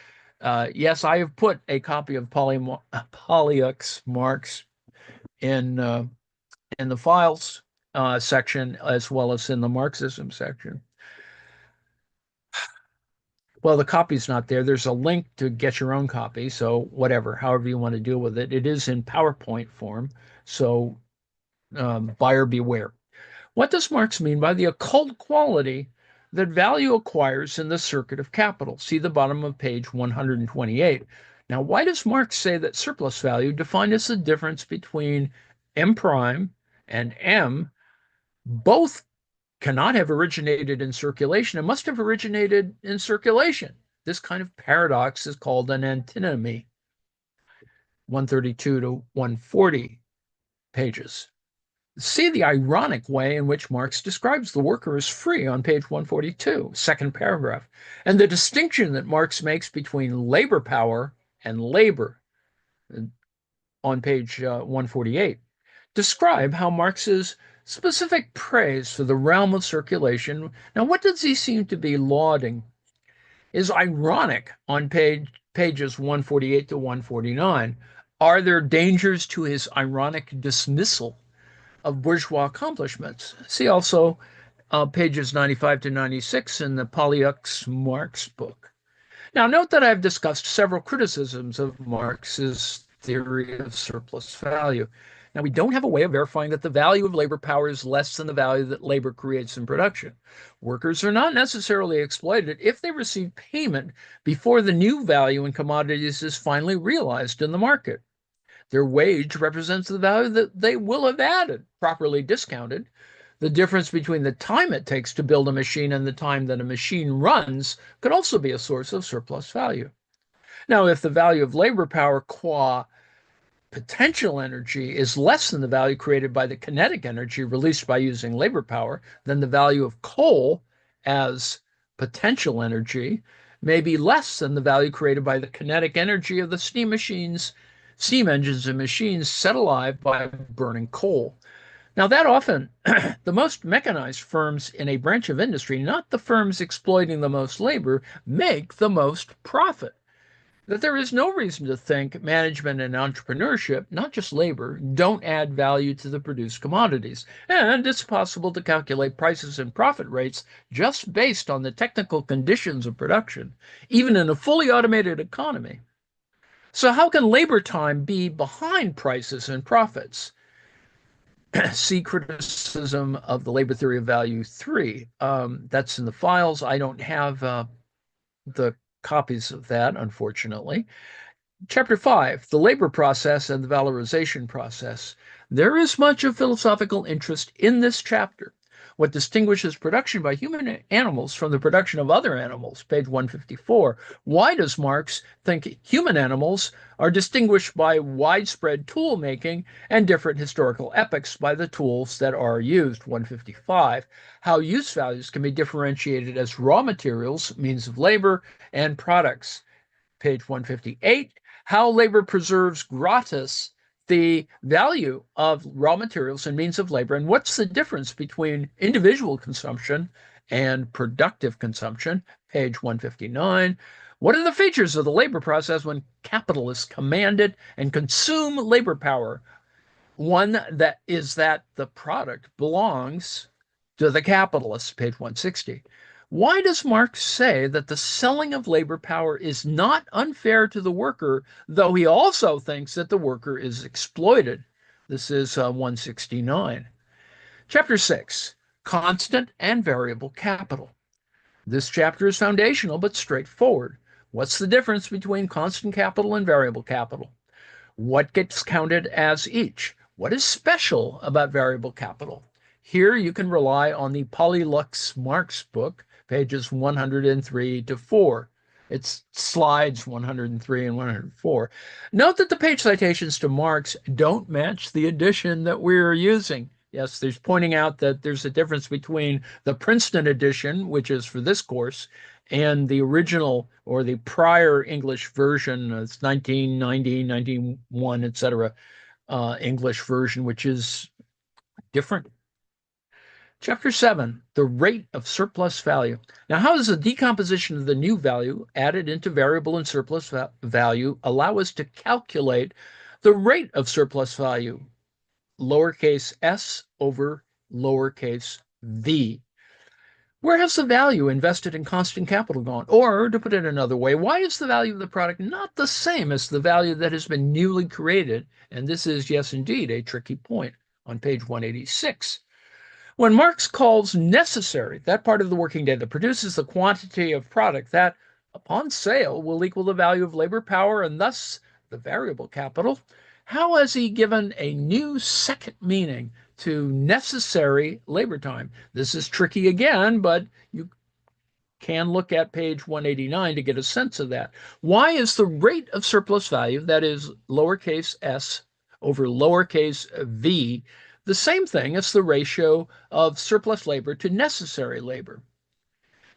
Yes, I have put a copy of Polyux Marx in the files section as well as in the Marxism section. Well, the copy's not there. There's a link to get your own copy. So whatever, however you want to deal with it. It is in PowerPoint form. So buyer beware. What does Marx mean by the occult quality that value acquires in the circuit of capital? See the bottom of page 128. Now, why does Marx say that surplus value, defined as the difference between M prime and M, both cannot have originated in circulation and must have originated in circulation? This kind of paradox is called an antinomy. 132 to 140 pages. See the ironic way in which Marx describes the worker as free on page 142, second paragraph, and the distinction that Marx makes between labor power and labor on page 148. Describe how Marx's specific praise for the realm of circulation, now what does he seem to be lauding, is ironic on pages 148 to 149. Are there dangers to his ironic dismissal of bourgeois accomplishments? See also pages 95 to 96 in the Polyux Marx book. Now, note that I've discussed several criticisms of Marx's theory of surplus value. Now, we don't have a way of verifying that the value of labor power is less than the value that labor creates in production. Workers are not necessarily exploited if they receive payment before the new value in commodities is finally realized in the market. Their wage represents the value that they will have added, properly discounted. The difference between the time it takes to build a machine and the time that a machine runs could also be a source of surplus value. Now, if the value of labor power qua potential energy is less than the value created by the kinetic energy released by using labor power, then the value of coal as potential energy may be less than the value created by the kinetic energy of the steam engines and machines set alive by burning coal. Now, that often, the most mechanized firms in a branch of industry, not the firms exploiting the most labor, make the most profit. That there is no reason to think management and entrepreneurship, not just labor, don't add value to the produced commodities. And it's possible to calculate prices and profit rates just based on the technical conditions of production, even in a fully automated economy. So, how can labor time be behind prices and profits? See criticism of the labor theory of value 3. That's in the files. I don't have the copies of that, unfortunately. Chapter 5, the labor process and the valorization process. There is much of philosophical interest in this chapter. What distinguishes production by human animals from the production of other animals, page 154. Why does Marx think human animals are distinguished by widespread tool making and different historical epochs by the tools that are used, 155? How use values can be differentiated as raw materials, means of labor, and products, page 158. How labor preserves gratis the value of raw materials and means of labor, and what's the difference between individual consumption and productive consumption, page 159. What are the features of the labor process when capitalists commanded and consume labor power? One that is that the product belongs to the capitalists, page 160. Why does Marx say that the selling of labor power is not unfair to the worker, though he also thinks that the worker is exploited? This is 169. Chapter 6, Constant and Variable Capital. This chapter is foundational but straightforward. What's the difference between constant capital and variable capital? What gets counted as each? What is special about variable capital? Here you can rely on the Polyux Marx book, pages 103 to 4. It's slides 103 and 104. Note that the page citations to Marx don't match the edition that we're using. Yes, there's pointing out that there's a difference between the Princeton edition, which is for this course, and the original or the prior English version, it's 1990, 91, etc., English version, which is different. Chapter 7, the rate of surplus value. Now, how does the decomposition of the new value added into variable and surplus value allow us to calculate the rate of surplus value, lowercase s over lowercase v? Where has the value invested in constant capital gone? Or, to put it another way, why is the value of the product not the same as the value that has been newly created? And this is, yes, indeed, a tricky point on page 186. When Marx calls necessary that part of the working day that produces the quantity of product that, upon sale, will equal the value of labor power and thus the variable capital, how has he given a new second meaning to necessary labor time? This is tricky again, but you can look at page 189 to get a sense of that. Why is the rate of surplus value, that is lowercase s over lowercase v, the same thing as the ratio of surplus labor to necessary labor.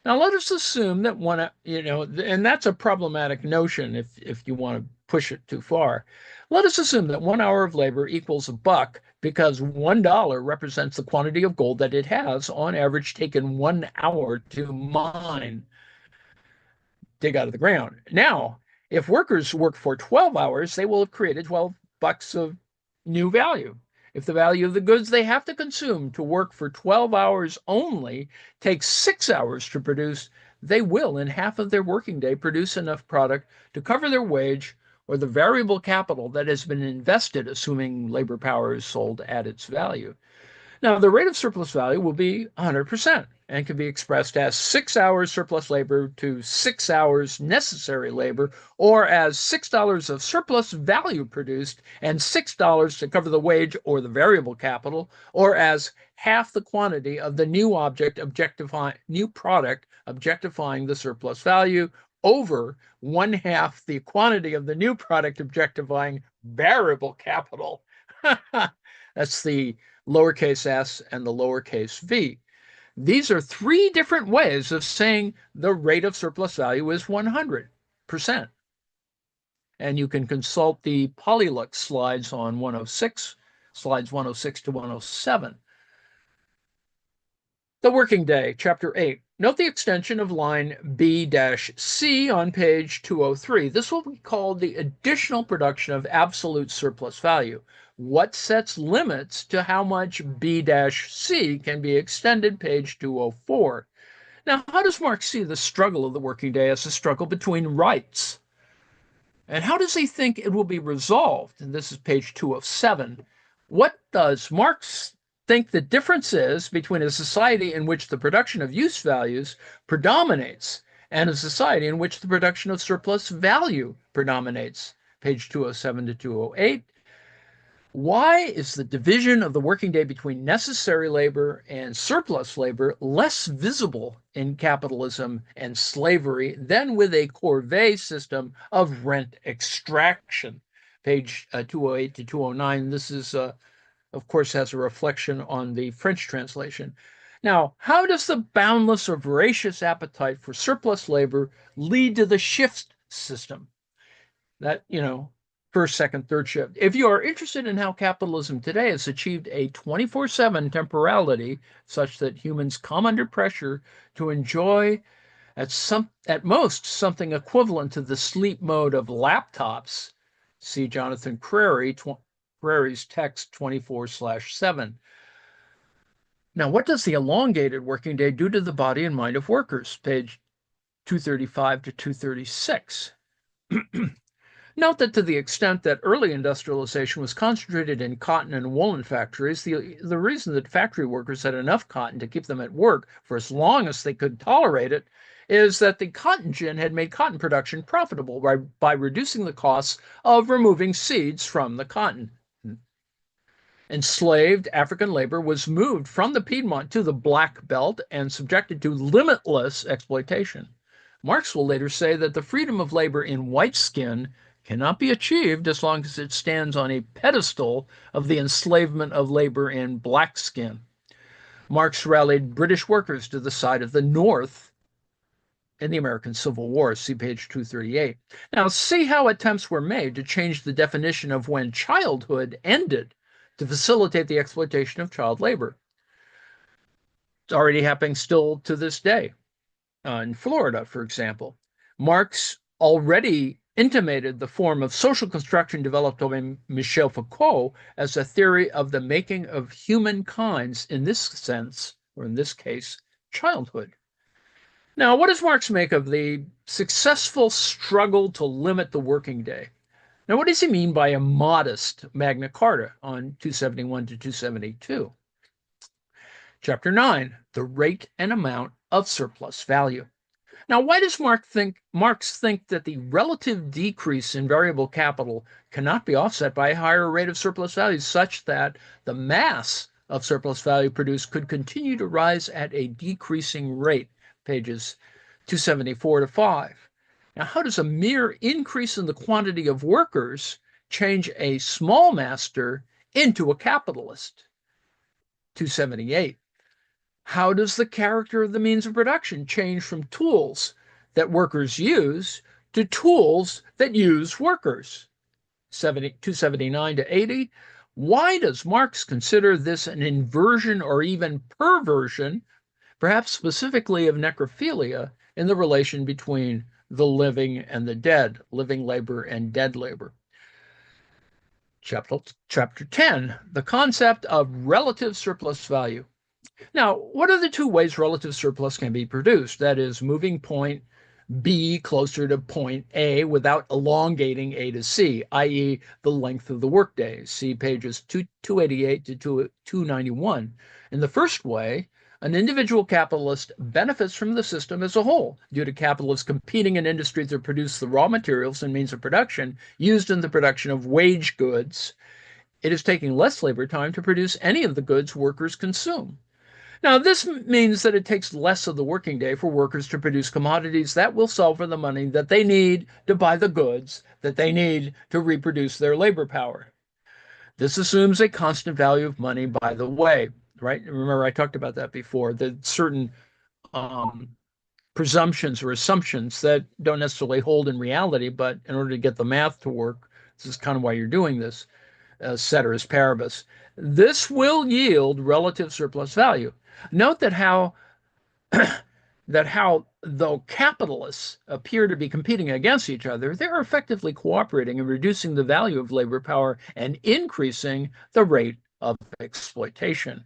Now, let us assume that and that's a problematic notion if you want to push it too far. Let us assume that 1 hour of labor equals $1 because $1 represents the quantity of gold that it has, on average, taken 1 hour to mine, dig out of the ground. Now, if workers work for 12 hours, they will have created $12 of new value. If the value of the goods they have to consume to work for 12 hours only takes 6 hours to produce, they will, in half of their working day, produce enough product to cover their wage or the variable capital that has been invested, assuming labor power is sold at its value. Now, the rate of surplus value will be 100% and can be expressed as 6 hours surplus labor to 6 hours necessary labor, or as $6 of surplus value produced and $6 to cover the wage or the variable capital, or as half the quantity of the new product objectifying the surplus value over one half the quantity of the new product objectifying variable capital. That's the lowercase s and the lowercase v. These are three different ways of saying the rate of surplus value is 100%. And you can consult the Polylux slides on 106, slides 106 to 107. The working day, chapter 8. Note the extension of line B-C on page 203. This will be called the additional production of absolute surplus value. What sets limits to how much B-C can be extended, page 204. Now, how does Marx see the struggle of the working day as a struggle between rights? And how does he think it will be resolved? And this is page 207. What does Marx think the difference is between a society in which the production of use values predominates and a society in which the production of surplus value predominates? Page 207 to 208. Why is the division of the working day between necessary labor and surplus labor less visible in capitalism and slavery than with a corvée system of rent extraction? Page 208 to 209. This is, of course, has a reflection on the French translation. Now, how does the boundless or voracious appetite for surplus labor lead to the shift system? That, first, second, third shift. If you are interested in how capitalism today has achieved a 24/7 temporality such that humans come under pressure to enjoy at most something equivalent to the sleep mode of laptops, see Jonathan Crary's text 24/7. Now, what does the elongated working day do to the body and mind of workers? Page 235 to 236. Note that to the extent that early industrialization was concentrated in cotton and woolen factories, the reason that factory workers had enough cotton to keep them at work for as long as they could tolerate it is that the cotton gin had made cotton production profitable by reducing the costs of removing seeds from the cotton. Enslaved African labor was moved from the Piedmont to the Black Belt and subjected to limitless exploitation. Marx will later say that the freedom of labor in white skin cannot be achieved as long as it stands on a pedestal of the enslavement of labor in black skin. Marx rallied British workers to the side of the North in the American Civil War, see page 238. Now, see how attempts were made to change the definition of when childhood ended to facilitate the exploitation of child labor. It's already happening still to this day. In Florida, for example, Marx already intimated the form of social construction developed by Michel Foucault as a theory of the making of humankind's, in this sense, or in this case, childhood. Now, what does Marx make of the successful struggle to limit the working day? Now, what does he mean by a modest Magna Carta on 271 to 272? Chapter 9, the rate and amount of surplus value. Now, why does Marx think that the relative decrease in variable capital cannot be offset by a higher rate of surplus value such that the mass of surplus value produced could continue to rise at a decreasing rate? Pages 274 to 5. Now, how does a mere increase in the quantity of workers change a small master into a capitalist? 278. How does the character of the means of production change from tools that workers use to tools that use workers? 279 to 80. Why does Marx consider this an inversion or even perversion, perhaps specifically of necrophilia, in the relation between the living and the dead, living labor and dead labor? Chapter 10, the concept of relative surplus value. Now, what are the two ways relative surplus can be produced? That is, moving point B closer to point A without elongating A to C, i.e. the length of the workday. See pages 288 to 291. In the first way, an individual capitalist benefits from the system as a whole due to capitalists competing in industries that produce the raw materials and means of production used in the production of wage goods. It is taking less labor time to produce any of the goods workers consume. Now, this means that it takes less of the working day for workers to produce commodities that will sell for the money that they need to buy the goods that they need to reproduce their labor power. This assumes a constant value of money, by the way, right? Remember, I talked about that before, that certain presumptions or assumptions that don't necessarily hold in reality, but in order to get the math to work, this is kind of why you're doing this, ceteris paribus. This will yield relative surplus value. Note that how though capitalists appear to be competing against each other, they're effectively cooperating in reducing the value of labor power and increasing the rate of exploitation.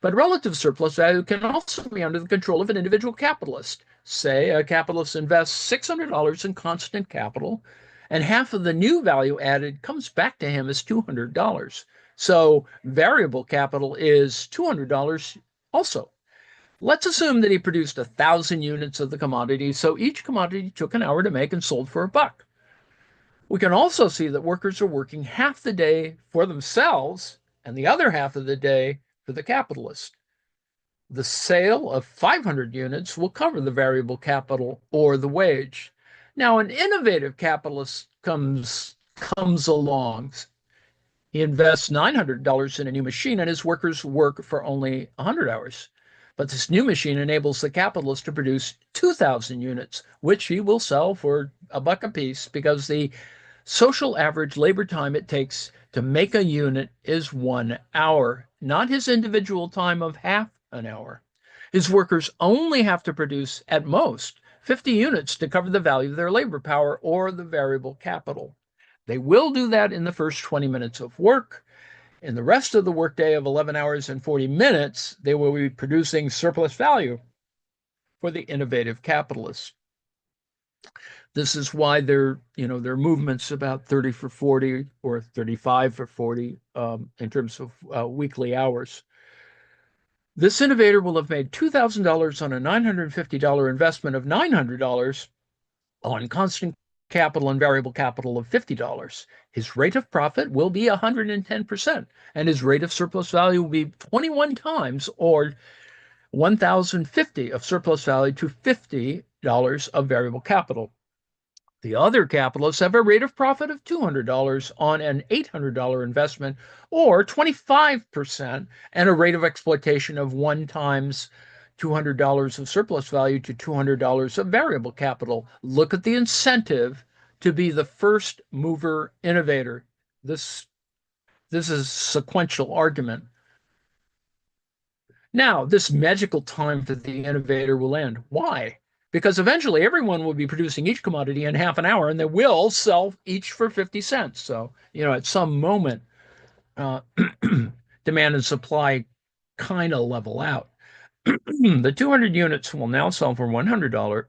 But relative surplus value can also be under the control of an individual capitalist. Say a capitalist invests $600 in constant capital, and half of the new value added comes back to him as $200. So variable capital is $200 also. Let's assume that he produced 1,000 units of the commodity, so each commodity took an hour to make and sold for $1. We can also see that workers are working half the day for themselves and the other half of the day for the capitalist. The sale of 500 units will cover the variable capital or the wage. Now, an innovative capitalist comes along. He invests $900 in a new machine, and his workers work for only 100 hours. But this new machine enables the capitalist to produce 2,000 units, which he will sell for $1 a piece, because the social average labor time it takes to make a unit is 1 hour, not his individual time of half an hour. His workers only have to produce, at most, 50 units to cover the value of their labor power or the variable capital. They will do that in the first 20 minutes of work. In the rest of the workday of 11 hours and 40 minutes, they will be producing surplus value for the innovative capitalists. This is why their movements about 30 for 40 or 35 for 40 in terms of weekly hours. This innovator will have made $2,000 on a $950 investment of $900 on constant capital and variable capital of $50. His rate of profit will be 110%, and his rate of surplus value will be 21 times, or 1,050 of surplus value to $50 of variable capital. The other capitalists have a rate of profit of $200 on an $800 investment, or 25%, and a rate of exploitation of 1 times $200 of surplus value to $200 of variable capital. Look at the incentive to be the first mover innovator. This is sequential argument. Now, this magical time for the innovator will end. Why? Because eventually everyone will be producing each commodity in half an hour, and they will sell each for 50 cents. So, at some moment, demand and supply kind of level out. The 200 units will now sell for $100.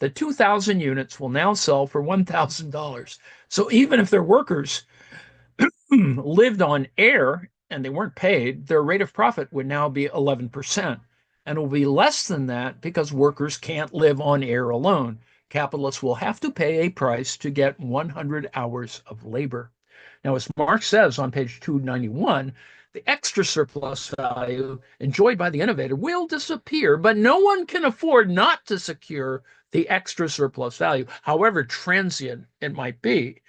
The 2,000 units will now sell for $1,000. So even if their workers lived on air and they weren't paid, their rate of profit would now be 11%. And it will be less than that because workers can't live on air alone. Capitalists will have to pay a price to get 100 hours of labor. Now, as Marx says on page 291, the extra surplus value enjoyed by the innovator will disappear, but no one can afford not to secure the extra surplus value, however transient it might be,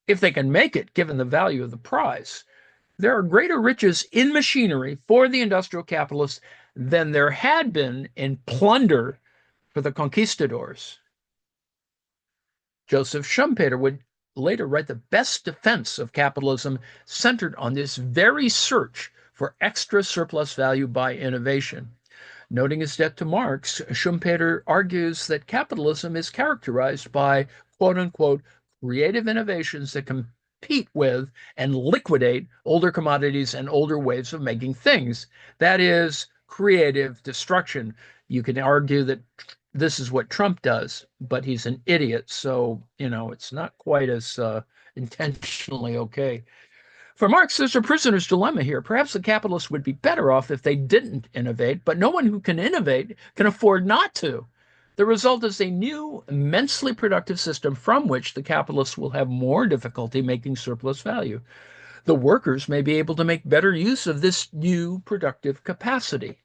if they can make it, given the value of the prize. There are greater riches in machinery for the industrial capitalist than there had been in plunder for the conquistadors. Joseph Schumpeter would later write the best defense of capitalism centered on this very search for extra surplus value by innovation. Noting his debt to Marx, Schumpeter argues that capitalism is characterized by quote unquote creative innovations that compete with and liquidate older commodities and older ways of making things. That is creative destruction. You can argue that this is what Trump does, but he's an idiot. So, it's not quite as intentionally okay. For Marx, there's a prisoner's dilemma here. Perhaps the capitalists would be better off if they didn't innovate, but no one who can innovate can afford not to. The result is a new, immensely productive system from which the capitalists will have more difficulty making surplus value. The workers may be able to make better use of this new productive capacity.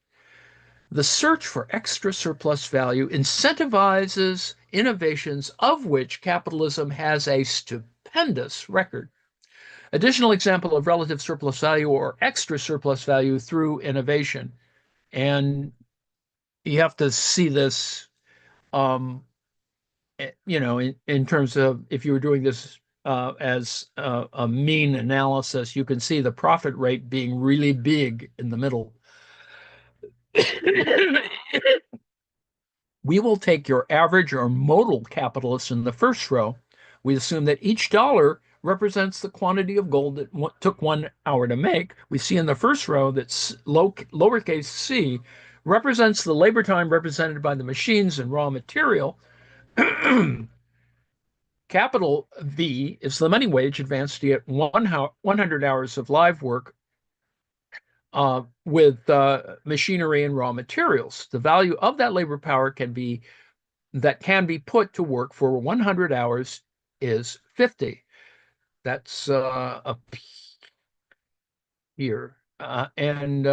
The search for extra surplus value incentivizes innovations of which capitalism has a stupendous record. Additional example of relative surplus value or extra surplus value through innovation. And you have to see this, in terms of if you were doing this as a mean analysis, you can see the profit rate being really big in the middle. We will take your average or modal capitalist in the first row. We assume that each dollar represents the quantity of gold that took 1 hour to make. We see in the first row that lowercase c represents the labor time represented by the machines and raw material. Capital V is the money wage advanced to get 100 hours of live work with machinery and raw materials. The value of that labor power can be put to work for 100 hours is 50. That's up here. And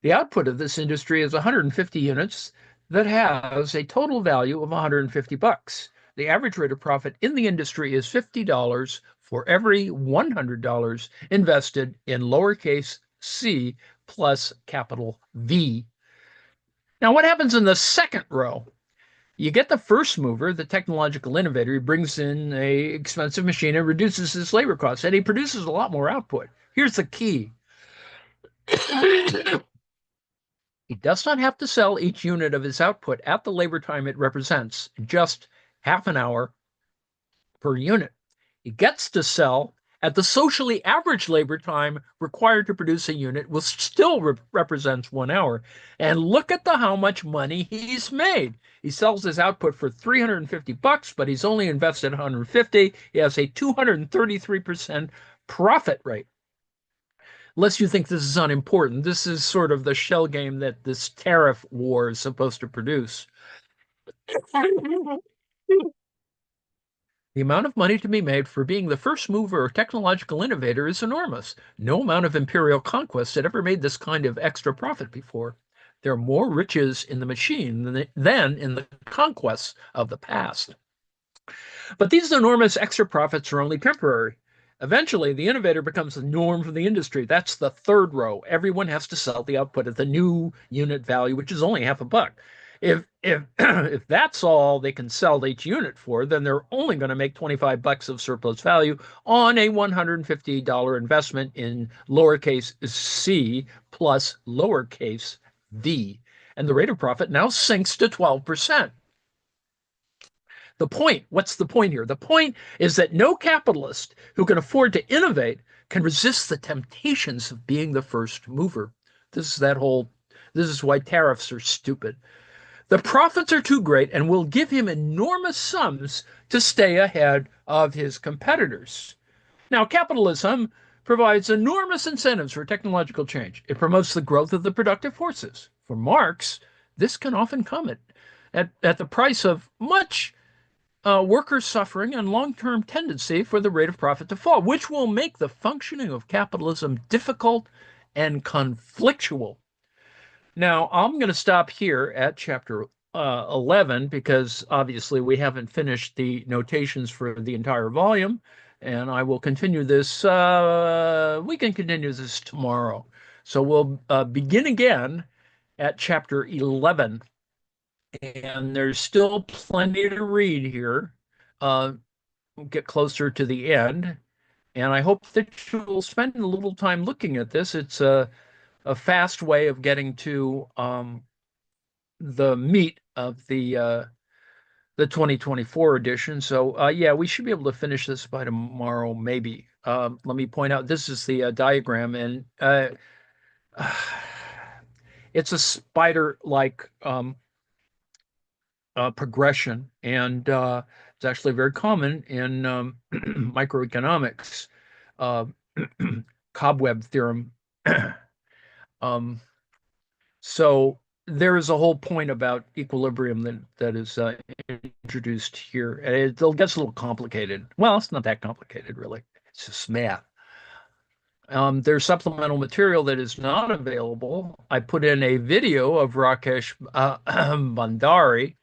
the output of this industry is 150 units that has a total value of 150 bucks. The average rate of profit in the industry is $50 for every $100 invested in lowercase c plus capital V. Now, what happens in the second row? You get the first mover, the technological innovator. He brings in a expensive machine and reduces his labor costs, and he produces a lot more output. Here's the key. He does not have to sell each unit of his output at the labor time it represents, just half an hour per unit. He gets to sell at the socially average labor time required to produce a unit, which still represents 1 hour. And look at how much money he's made. He sells his output for 350 bucks, but he's only invested 150. He has a 233% profit rate. Unless you think this is unimportant, this is sort of the shell game that this tariff war is supposed to produce. The amount of money to be made for being the first mover or technological innovator is enormous. No amount of imperial conquest had ever made this kind of extra profit before. There are more riches in the machine than in the conquests of the past. But these enormous extra profits are only temporary. Eventually, the innovator becomes the norm for the industry. That's the third row. Everyone has to sell the output at the new unit value, which is only half a buck. If if that's all they can sell each unit for, then they're only going to make 25 bucks of surplus value on a $150 investment in lowercase c plus lowercase v. And the rate of profit now sinks to 12%. What's the point here? The point is that no capitalist who can afford to innovate can resist the temptations of being the first mover. This is why tariffs are stupid. The profits are too great and will give him enormous sums to stay ahead of his competitors. Now, capitalism provides enormous incentives for technological change. It promotes the growth of the productive forces. For Marx, this can often come at the price of much workers' suffering and long-term tendency for the rate of profit to fall, which will make the functioning of capitalism difficult and conflictual. Now, I'm going to stop here at chapter 11 because obviously we haven't finished the notations for the entire volume, and I will continue this. We can continue this tomorrow. So we'll begin again at chapter 11, and there's still plenty to read here. We'll get closer to the end, and I hope that you'll spend a little time looking at this. It's a fast way of getting to the meat of the 2024 edition. So yeah, we should be able to finish this by tomorrow, maybe. Let me point out this is the diagram, and it's a spider-like progression, and it's actually very common in microeconomics. Uh, Cobweb theorem. um, so there is a whole point about equilibrium that is introduced here. It gets a little complicated. Well, it's not that complicated, really. It's just math. There's supplemental material that is not available. I put in a video of Rakesh Bandari.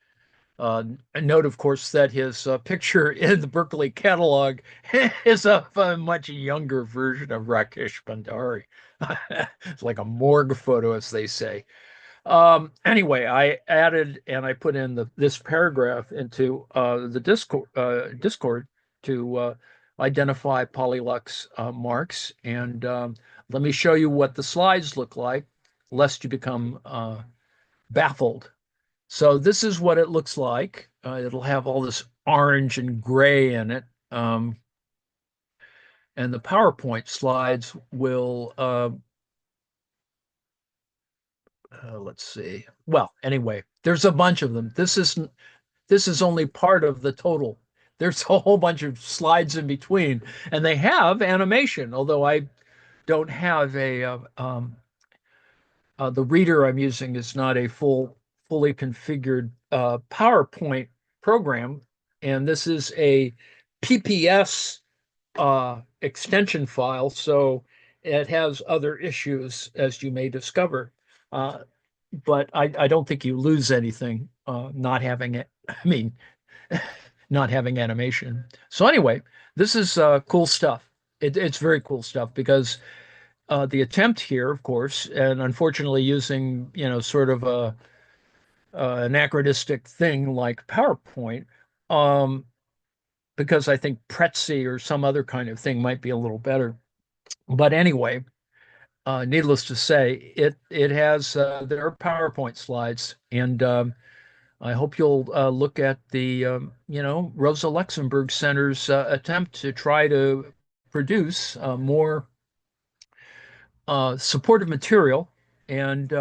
Note, of course, that his picture in the Berkeley catalog is of a much younger version of Rakesh Bandari. It's like a morgue photo, as they say. Anyway, I added and I put in this paragraph into the Discord to identify Polylux Marx. And let me show you what the slides look like, lest you become baffled. So this is what it looks like. It'll have all this orange and gray in it. And the PowerPoint slides will let's see. Well, anyway, there's a bunch of them. This is only part of the total. There's a whole bunch of slides in between, and they have animation, although I don't have the reader I'm using is not a fully configured PowerPoint program, and this is a PPS extension file, so it has other issues, as you may discover. But I don't think you lose anything not having it. I mean, not having animation. So anyway, this is cool stuff. It's very cool stuff because the attempt here, of course, and unfortunately using sort of a anachronistic thing like PowerPoint, um, because I think Prezi or some other kind of thing might be a little better. But anyway, needless to say, it has there are PowerPoint slides, and I hope you'll look at the Rosa Luxemburg Center's attempt to try to produce more supportive material. And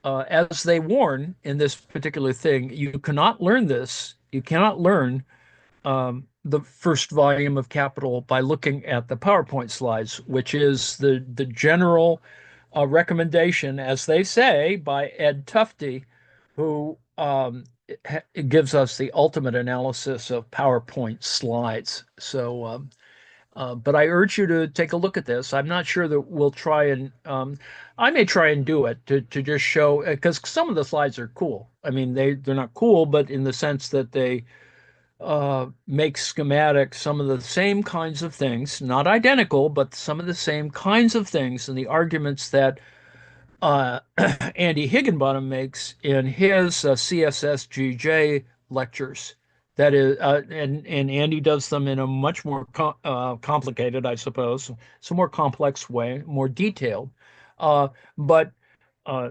as they warn in this particular thing, you cannot learn this. You cannot learn the first volume of Capital by looking at the PowerPoint slides, which is the general recommendation, as they say, by Ed Tufte, who gives us the ultimate analysis of PowerPoint slides. So, but I urge you to take a look at this. I'm not sure that we'll try and I may try and do it to just show because some of the slides are cool. I mean, they're not cool, but in the sense that they make schematic some of the same kinds of things, not identical, but some of the same kinds of things and the arguments that Andy Higginbottom makes in his CSSGJ lectures. That is, and Andy does them in a much more complicated, I suppose, it's a more complex way, more detailed. But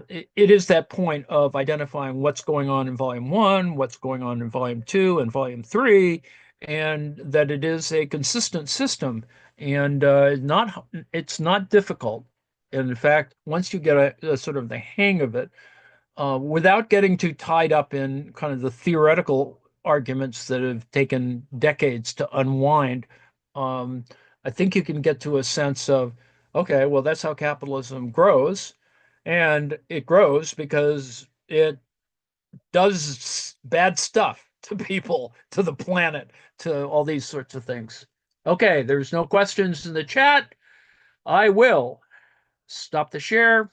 it is that point of identifying what's going on in volume one, what's going on in volume two and volume three, and that it is a consistent system and it's not difficult. And in fact, once you get a sort of the hang of it, without getting too tied up in kind of the theoretical arguments that have taken decades to unwind, um, I think you can get to a sense of, okay, well, that's how capitalism grows. And it grows because it does bad stuff to people, to the planet, to all these sorts of things. Okay, there's no questions in the chat. I will stop the share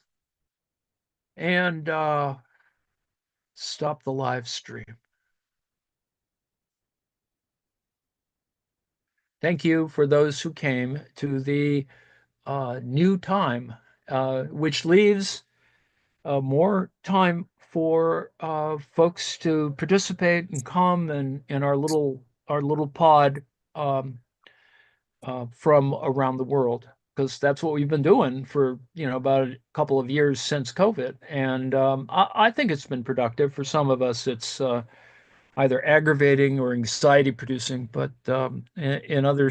and stop the live stream. Thank you for those who came to the new time, which leaves more time for folks to participate and come in our little pod um, from around the world, because that's what we've been doing for about a couple of years since COVID, and I think it's been productive. For some of us, it's either aggravating or anxiety producing, but in other